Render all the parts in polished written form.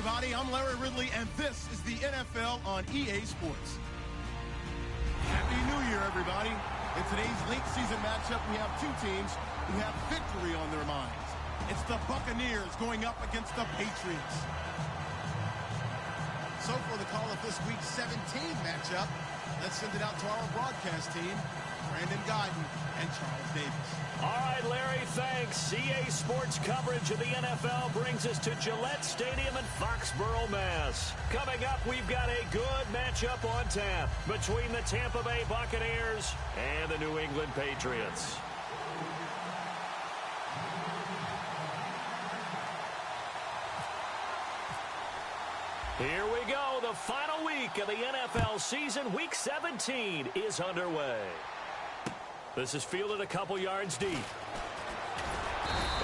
everybody. I'm Larry Ridley, and this is the NFL on EA Sports. Happy New Year, everybody. In today's late season matchup, we have two teams who have victory on their minds. It's the Buccaneers going up against the Patriots. So for the call of this week 17 matchup, let's send it out to our broadcast team, Brandon Guyton and Charles Davis. All right, Larry, thanks. EA Sports coverage of the NFL brings us to Gillette Stadium in Foxborough, Mass. Coming up, we've got a good matchup on tap between the Tampa Bay Buccaneers and the New England Patriots. Here we go. The final week of the NFL season, Week 17, is underway. This is fielded a couple yards deep.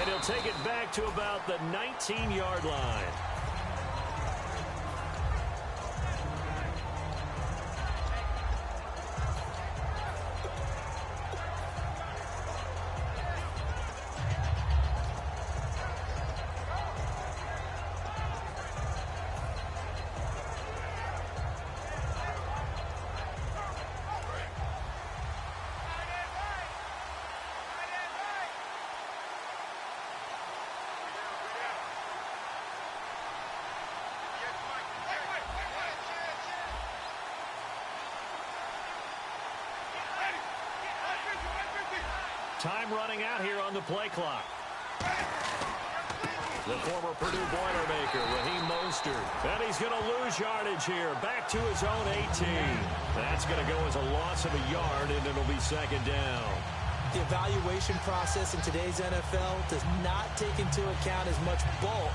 And he'll take it back to about the 19-yard line. Time running out here on the play clock. The former Purdue Boilermaker, Raheem Mostert. And he's going to lose yardage here. Back to his own 18. That's going to go as a loss of a yard, and it'll be second down. The evaluation process in today's NFL does not take into account as much bulk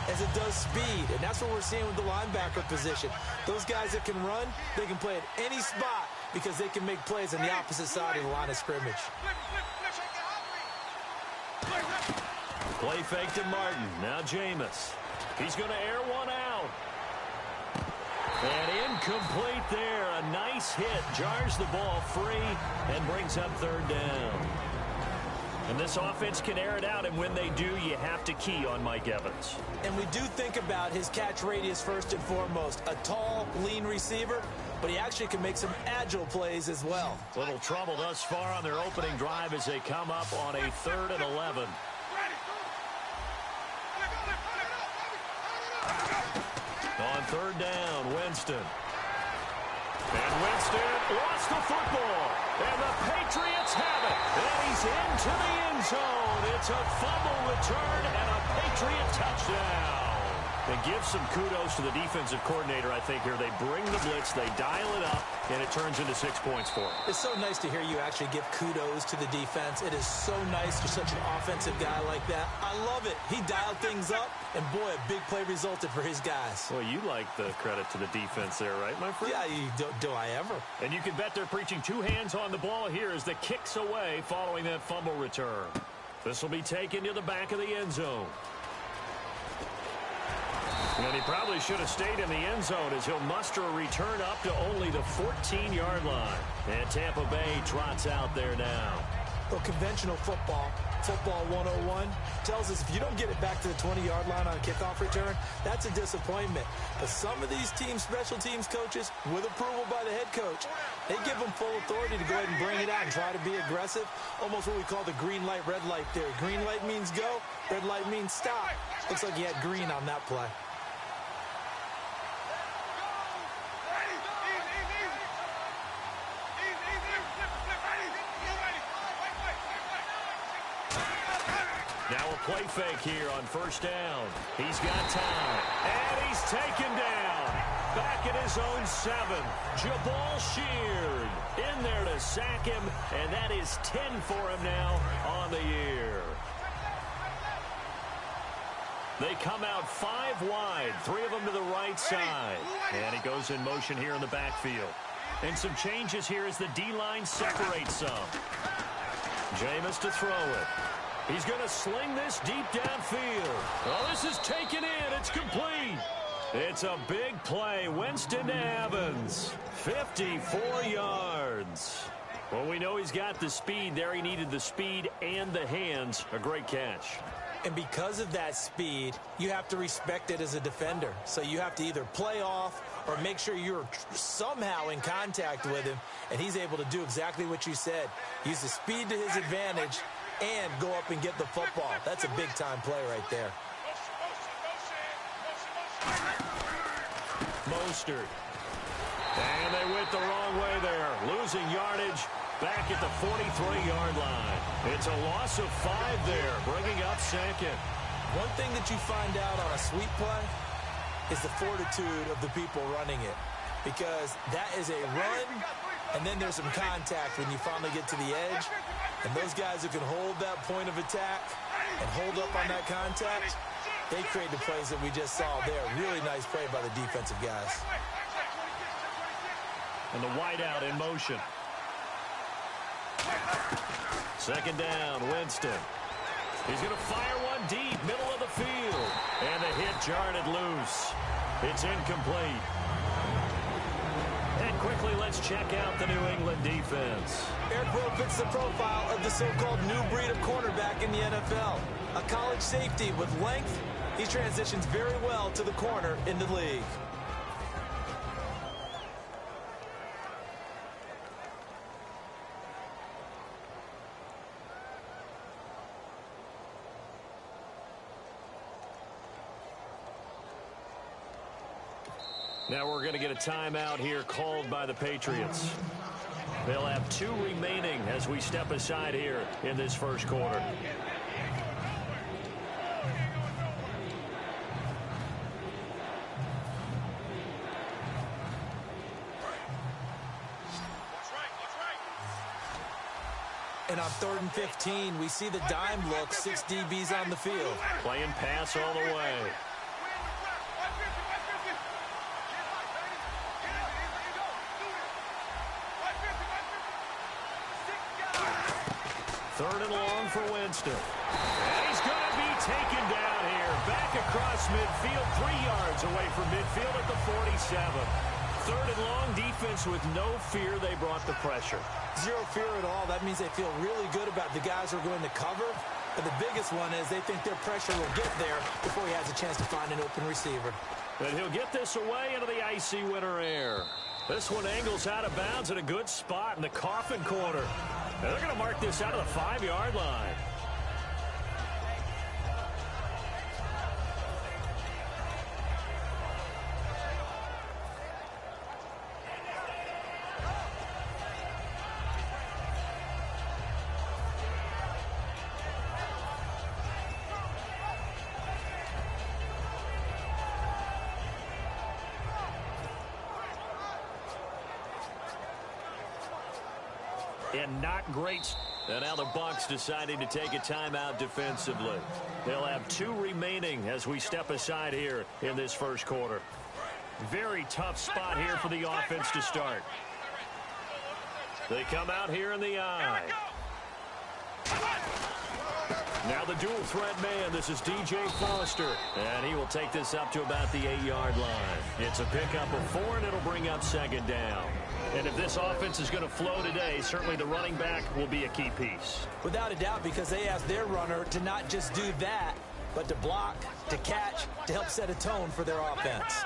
as it does speed. And that's what we're seeing with the linebacker position. Those guys that can run, they can play at any spot because they can make plays on the opposite side of the line of scrimmage. Play fake to Martin. Now Jameis. He's going to air one out. And incomplete there. A nice hit. Jars the ball free and brings up third down. And this offense can air it out, and when they do, you have to key on Mike Evans. And we do think about his catch radius first and foremost. A tall, lean receiver, but he actually can make some agile plays as well. Little trouble thus far on their opening drive as they come up on a 3rd and 11. On third down, Winston. And Winston lost the football. And the Patriots have it. And he's into the end zone. It's a fumble return and a Patriot touchdown. They give some kudos to the defensive coordinator, I think, here. They bring the blitz, they dial it up, and it turns into 6 points for them. It's so nice to hear you actually give kudos to the defense. It is so nice for such an offensive guy like that. I love it. He dialed things up, and boy, a big play resulted for his guys. Well, you like the credit to the defense there, right, my friend? Yeah, do I ever. And you can bet they're preaching two hands on the ball here as the kick's away following that fumble return. This will be taken to the back of the end zone. And he probably should have stayed in the end zone as he'll muster a return up to only the 14-yard line. And Tampa Bay trots out there now. Well, conventional football 101, tells us if you don't get it back to the 20-yard line on a kickoff return, that's a disappointment. But some of these teams, special teams coaches, with approval by the head coach, they give them full authority to go ahead and bring it out and try to be aggressive. Almost what we call the green light, red light theory. Green light means go, red light means stop. Looks like he had green on that play. Now a play fake here on first down. He's got time. And he's taken down. Back at his own 7. Jabal Sheard in there to sack him. And that is 10 for him now on the year. They come out 5 wide. 3 of them to the right side. And he goes in motion here in the backfield. And some changes here as the D-line separates some. Jameis to throw it. He's going to sling this deep downfield. Oh, this is taken in. It's complete. It's a big play. Winston to Evans. 54 yards. Well, we know he's got the speed there. He needed the speed and the hands. A great catch. And because of that speed, you have to respect it as a defender. So you have to either play off or make sure you're somehow in contact with him, and he's able to do exactly what you said. Use the speed to his advantage and go up and get the football. That's a big-time play right there. Mostert. And they went the wrong way there. Losing yardage back at the 43-yard line. It's a loss of 5 there, bringing up second. One thing that you find out on a sweep play is the fortitude of the people running it, because that is a run, and then there's some contact when you finally get to the edge, and those guys who can hold that point of attack and hold up on that contact, they create the plays that we just saw there. Really nice play by the defensive guys. And the wideout in motion. Second down, Winston. He's going to fire one deep, middle of the field. And the hit jarred it loose. It's incomplete. And quickly, let's check out the New England defense. Eric Rowe fits the profile of the so-called new breed of cornerback in the NFL. A college safety with length, he transitions very well to the corner in the league. Now we're going to get a timeout here called by the Patriots. They'll have 2 remaining as we step aside here in this first quarter. And on 3rd and 15, we see the dime look, 6 DBs on the field. Playing pass all the way. Third and long for Winston. And he's going to be taken down here. Back across midfield, 3 yards away from midfield at the 47. Third and long, defense with no fear. They brought the pressure. Zero fear at all. That means they feel really good about the guys who are going to cover. But the biggest one is they think their pressure will get there before he has a chance to find an open receiver. And he'll get this away into the icy winter air. This one angles out of bounds at a good spot in the coffin corner. And they're going to mark this out of the 5-yard line. And not great. And now the Bucs deciding to take a timeout defensively. They'll have 2 remaining as we step aside here in this first quarter. Very tough spot here for the offense to start. They come out here in the eye. Now the dual threat man. This is DJ Foster. And he will take this up to about the 8-yard line. It's a pickup of 4, and it'll bring up second down. And if this offense is going to flow today, certainly the running back will be a key piece. Without a doubt, because they ask their runner to not just do that, but to block, to catch, to help set a tone for their offense.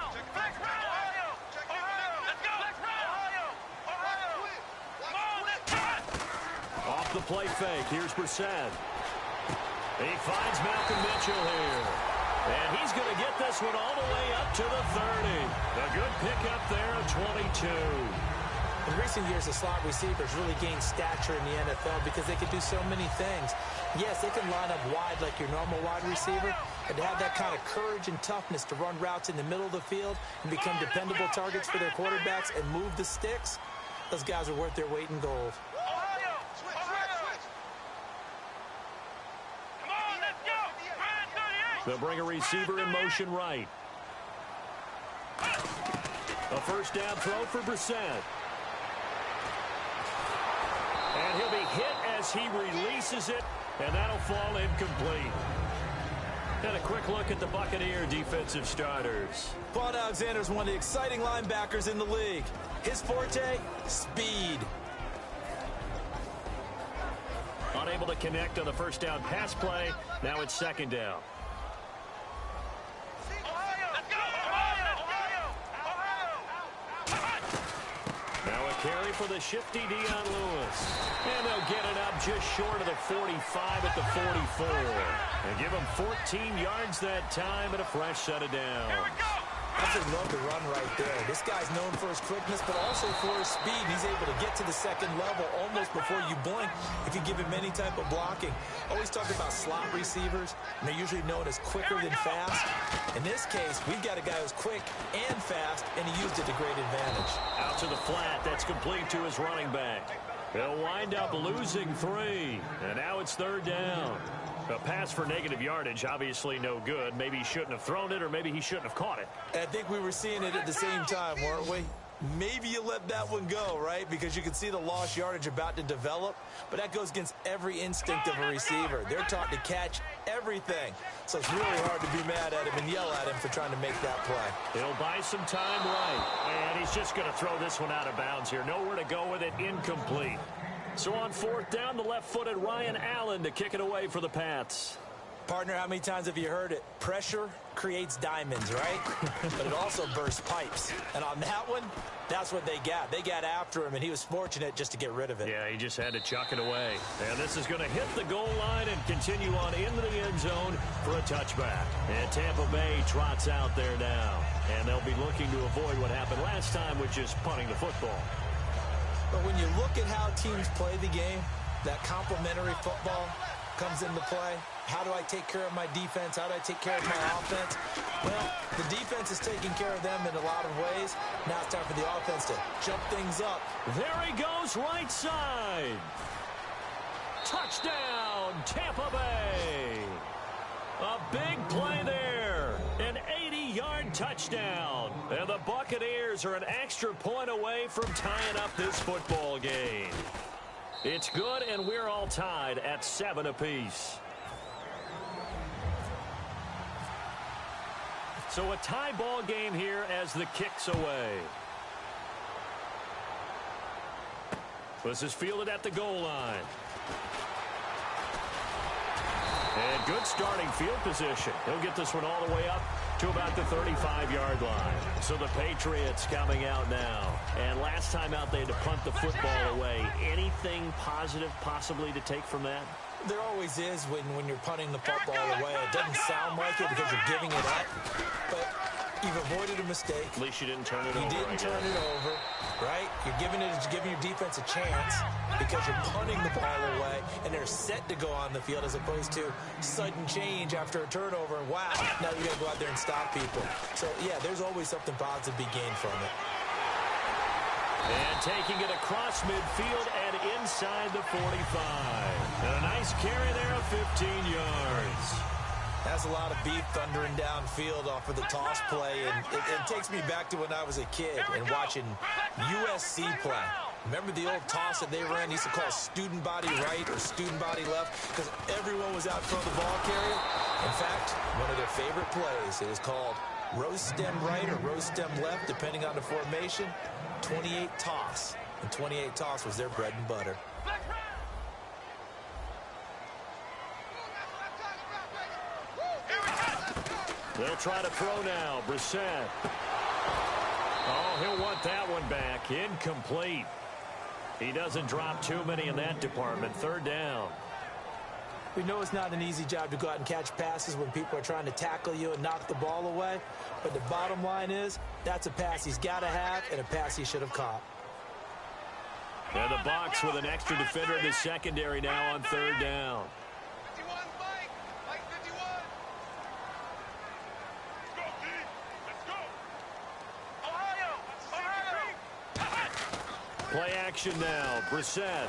Off the play fake, here's Brissett. He finds Malcolm Mitchell here. And he's going to get this one all the way up to the 30. A good pickup there at 22. In recent years, the slot receivers really gained stature in the NFL because they can do so many things. Yes, they can line up wide like your normal wide receiver, and to have that kind of courage and toughness to run routes in the middle of the field and become dependable targets for their quarterbacks and move the sticks, those guys are worth their weight in gold. They'll bring a receiver in motion right. A first down throw for Brissett. And he'll be hit as he releases it, and that'll fall incomplete. And a quick look at the Buccaneer defensive starters. Vaughn Alexander is one of the exciting linebackers in the league. His forte, speed. unable to connect on the first down pass play. Now it's second down. Now a carry for the shifty Dion Lewis. And they'll get it up just short of the 45 at the 44. And give him 14 yards that time and a fresh set of downs. Absolutely love the run right there. This guy's known for his quickness, but also for his speed. He's able to get to the second level almost before you blink if you give him any type of blocking. Always talk about slot receivers, and they're usually known as quicker than fast. In this case, we've got a guy who's quick and fast, and he used it to great advantage. Out to the flat. That's complete to his running back. They'll wind up losing 3, and now it's third down. A pass for negative yardage, obviously no good. Maybe he shouldn't have thrown it, or maybe he shouldn't have caught it. I think we were seeing it at the same time, weren't we? Maybe you let that one go, right? Because you can see the lost yardage about to develop. But that goes against every instinct of a receiver. They're taught to catch everything. So it's really hard to be mad at him and yell at him for trying to make that play. He'll buy some time right. And he's just going to throw this one out of bounds here. Nowhere to go with it. Incomplete. So on fourth down, the left-footed Ryan Allen to kick it away for the Pats. Partner, how many times have you heard it? Pressure creates diamonds, right? But it also bursts pipes. And on that one, that's what they got. They got after him, and he was fortunate just to get rid of it. Yeah, he just had to chuck it away. And this is going to hit the goal line and continue on into the end zone for a touchback. And Tampa Bay trots out there now. And they'll be looking to avoid what happened last time, which is punting the football. But when you look at how teams play the game, that complementary football comes into play. How do I take care of my defense? How do I take care of my offense? Well, the defense is taking care of them in a lot of ways. Now it's time for the offense to jump things up. There he goes, right side. Touchdown, Tampa Bay. A big play there. An 80-yard touchdown. And the Buccaneers are an extra point away from tying up this football game. It's good, and we're all tied at 7 apiece. So a tie ball game here as the kick's away. This is fielded at the goal line. And good starting field position. He'll get this one all the way up to about the 35-yard line. So the Patriots coming out now. And last time out, they had to punt the football away. Anything positive possibly to take from that? There always is when you're punting the football away. It doesn't sound like it because you're giving it up. But you've avoided a mistake. At least you didn't turn it over. You didn't turn it over, right? You're giving your defense a chance because you're punting the ball away, and they're set to go on the field as opposed to sudden change after a turnover. And wow, now you got to go out there and stop people. So, yeah, there's always something positive to be gained from it. And taking it across midfield and inside the 45. And a nice carry there of 15 yards. That's a lot of beef thundering downfield off of the toss play, and it takes me back to when I was a kid and watching USC play. Remember the old toss that they ran? They used to call student body right or student body left because everyone was out front of the ball carrier. In fact, one of their favorite plays, it was called rose stem right or rose stem left, depending on the formation, 28 toss. And 28 toss was their bread and butter. They'll try to throw now. Brissett. Oh, he'll want that one back. Incomplete. He doesn't drop too many in that department. Third down. We know it's not an easy job to go out and catch passes when people are trying to tackle you and knock the ball away. But the bottom line is, that's a pass he's got to have and a pass he should have caught. And the Bucs with an extra defender in the secondary now on third down. Play action now. Brissett.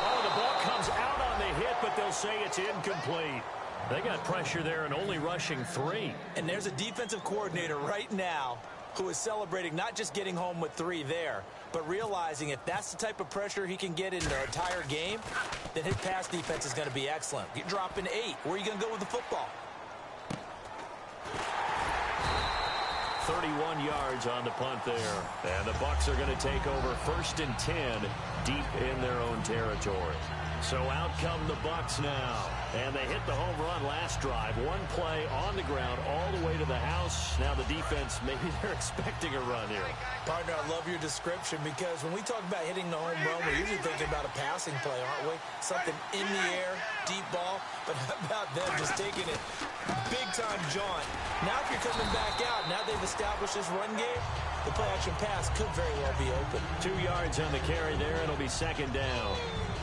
Oh, the ball comes out on the hit, but they'll say it's incomplete. They got pressure there and only rushing 3. And there's a defensive coordinator right now who is celebrating not just getting home with 3 there, but realizing if that's the type of pressure he can get in the entire game, then his pass defense is going to be excellent. You're dropping 8. Where are you going to go with the football? 31 yards on the punt there. And the Bucs are going to take over 1st and 10 deep in their own territory. So out come the Bucs now. And they hit the home run last drive. One play on the ground all the way to the house. Now the defense, maybe they're expecting a run here. Partner, I love your description because when we talk about hitting the home run, we're usually thinking about a passing play, aren't we? Something in the air, deep ball. But how about them just taking it big-time jaunt? Now if you're coming back out, now they've established this run game, the play-action pass could very well be open. 2 yards on the carry there. It'll be second down.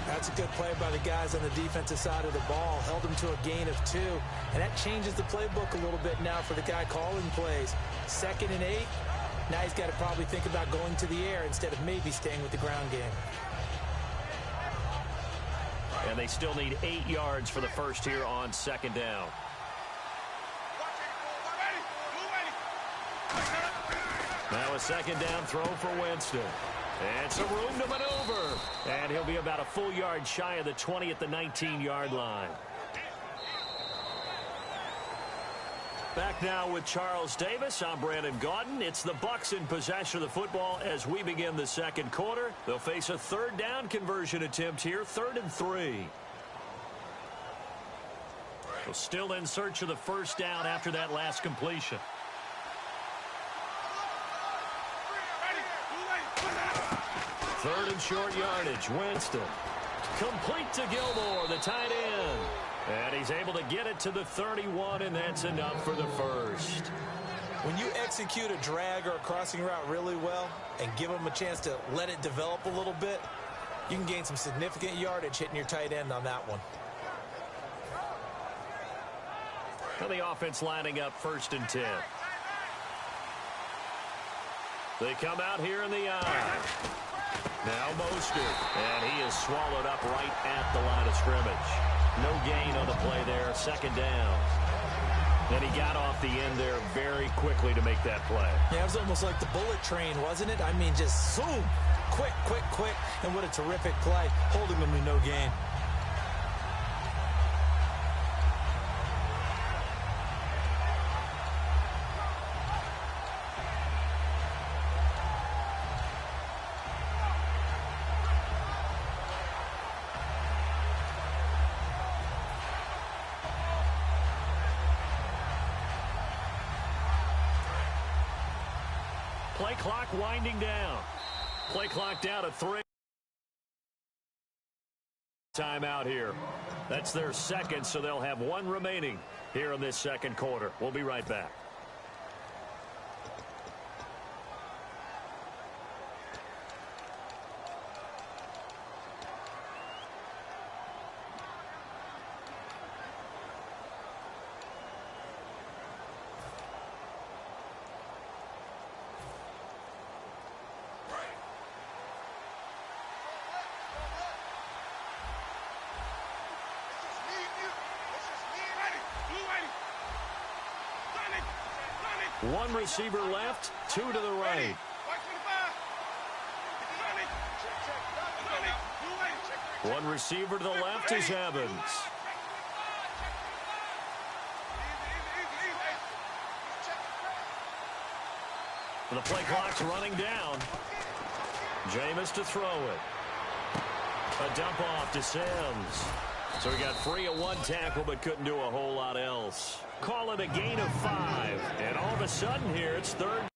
That's a good play by the guys on the defensive side of the ball. Held them to a gain of 2. And that changes the playbook a little bit now for the guy calling plays. 2nd and 8. Now he's got to probably think about going to the air instead of maybe staying with the ground game. And they still need 8 yards for the first here on second down. Now a second down throw for Winston. And some room to maneuver. And he'll be about a full yard shy of the 20 at the 19-yard line. Back now with Charles Davis. I'm Brandon Gaudin. It's the Bucs in possession of the football as we begin the second quarter. They'll face a third down conversion attempt here, 3rd and 3. They're still in search of the first down after that last completion. Third and short yardage. Winston. Complete to Gilmore, the tight end. And he's able to get it to the 31, and that's enough for the first. When you execute a drag or a crossing route really well and give them a chance to let it develop a little bit, you can gain some significant yardage hitting your tight end on that one. Well, the offense lining up 1st and 10. They come out here in the eye. Now Mostert, and he is swallowed up right at the line of scrimmage. No gain on the play there, 2nd down. And he got off the end there very quickly to make that play. Yeah, it was almost like the bullet train, wasn't it? I mean, just zoom, quick, quick, quick, and what a terrific play, holding them to no gain. Play clock winding down. Play clock down to 3. Timeout here. That's their second, so they'll have 1 remaining here in this second quarter. We'll be right back. One receiver left, 2 to the right. One receiver to the left is Evans. The play clock's running down. Jameis to throw it. A dump off to Sims. So he got free of 1 tackle but couldn't do a whole lot else. Call it a gain of 5. And all of a sudden here, it's 3rd